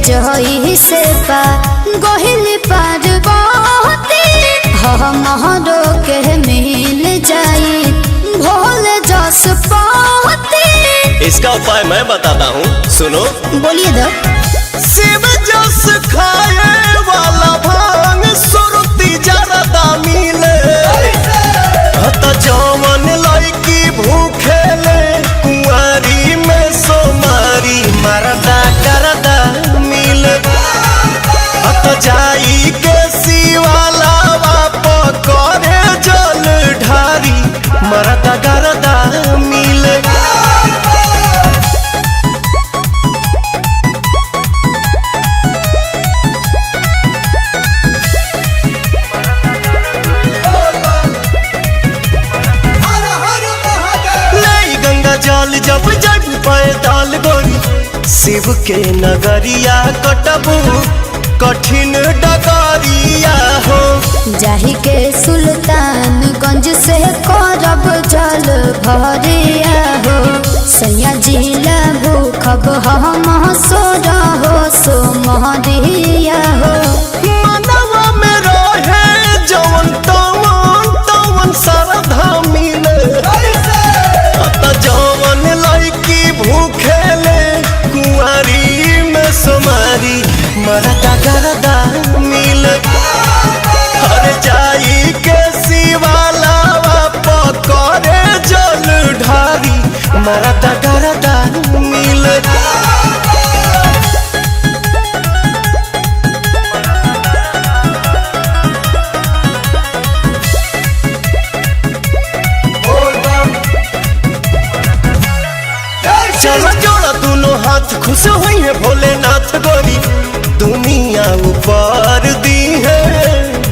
जही से पा गोहिल पार बहुती हमरो के मिल जाई भोल जस पाती। इसका उपाय मैं बताता हूँ, सुनो। बोलिए दो। शिव जस खाए वाला भांग सुरती जरदा मिले तो जवन लड़की भूखे ले कुंवारी में सोमारी मरदा करदा मिले तो जाई के शिवाला बाप करे जल ढारी मरदा करदा मिले। जल जब जग पैदल गोरी शिव के नगरिया कटबू कठिन डगरिया हो। जाही के सुल्तानगंज से करब जल भरिया हो सैया जिला भूखब हम सोर हो सो महरिया हो। मनवा में रहे जवन तवन श्रद्धा मिले जवन लड़की भूखे ले कुंवारी में सोमारी मरदा गरदा मिल हर जाई के शिवाला पकड़े जल ढारी मरदा गरदा मिल। चलो जोड़ा दोनों हाथ खुश हुई है भोलेनाथ गोरी दुनिया ऊपर दी है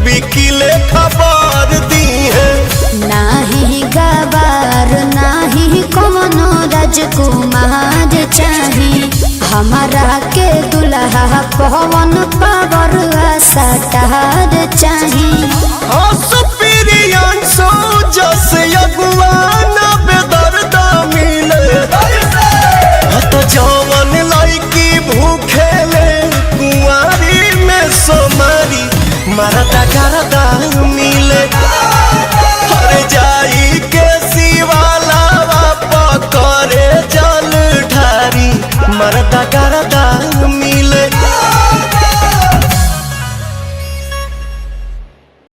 बिकिले खबर दी है। नाही गवार नाही कोनो राजकुमार चाही हमारा के दुल्हा पवन पावर सटा